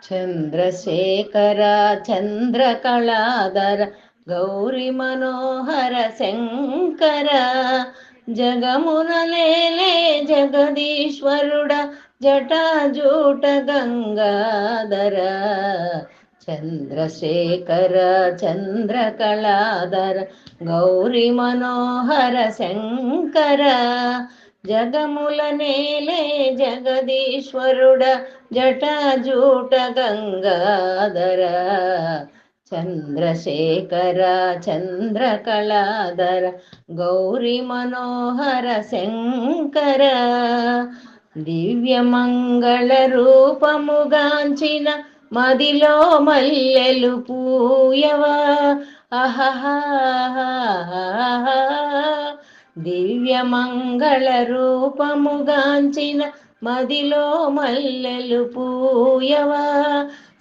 చంద్రశేఖర చంద్రకళాధర గౌరీ మనోహర శంకర జగమున లేలే జగదీశ్వరుడ జటాజూట గంగాధర చంద్రశేఖర చంద్రకళాధర గౌరీ మనోహర శంకర జగముల నేలే జగదీశ్వరుడ జటాజూట గంగాధర చంద్రశేఖర చంద్రకళాధర గౌరీ మనోహర శంకర దివ్యమంగళ రూపముగాంచిన మదిలో మల్లెలు పూయవా అహహా దివ్యమంగళ రూపముగాంచిన మదిలో మల్లెలు పూయవా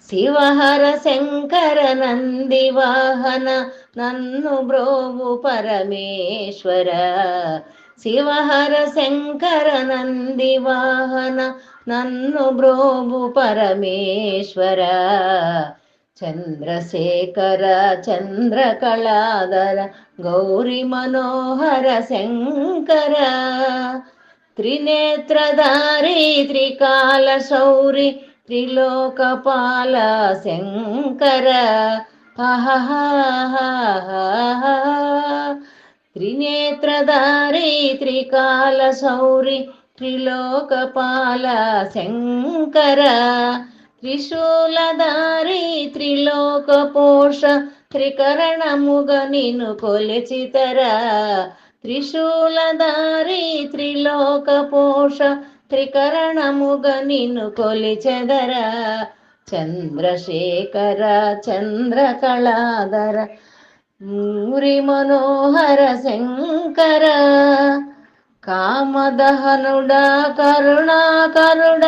శివహర శంకర నంది వాహన నన్ను బ్రోవు పరమేశ్వర శివహర శంకర నంది వాహన నన్ను బ్రోవు పరమేశ్వర చంద్రశేఖర చంద్రకళాధర గౌరీ మనోహర శంకర త్రినేత్రధారి త్రికాల శౌరి త్రిలోకపాల శంకర త్రినేత్రధారి త్రికాల శౌరి త్రిలోకపాల శంకర త్రిశూలధారి త్రిలోకపోష త్రికరణముగ నిన్ను కొలిచితరా త్రిశూలధారి త్రిలోకపోష త్రికరణముగ నిన్ను కొలిచెదరా చంద్రశేఖర చంద్రకళాధర గౌరీ మనోహర శంకర కామదహనుడా కరుణాకరుడ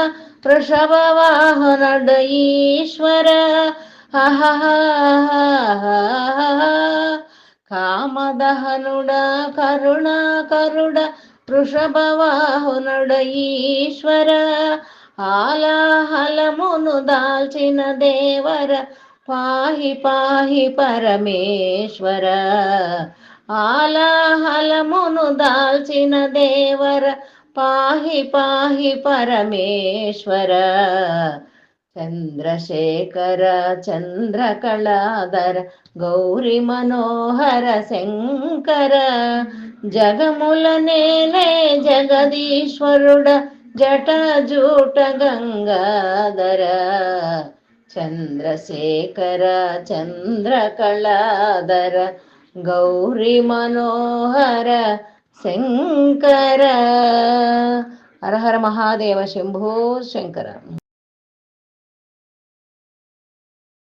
వృషభ వాహనుడ ఈశ్వర కామదహనుడా కరుణాకరుడ వృషభ వాహనుడ ఈశ్వర ఆలాహలమును దాల్చిన దేవర పాహి పాహి పరమేశ్వర ఆలాహలమును దాల్చిన దేవర పాహి పాహి పరమేశ్వర చంద్రశేఖర చంద్రకళాధర గౌరీ మనోహర శంకర జగముల నేలే జగదీశ్వరుడ జటాజూట గంగాధర చంద్రశేఖర చంద్రకళాధర గౌరీ మనోహర శంకర హర హర మహాదేవ శంభో శంకర.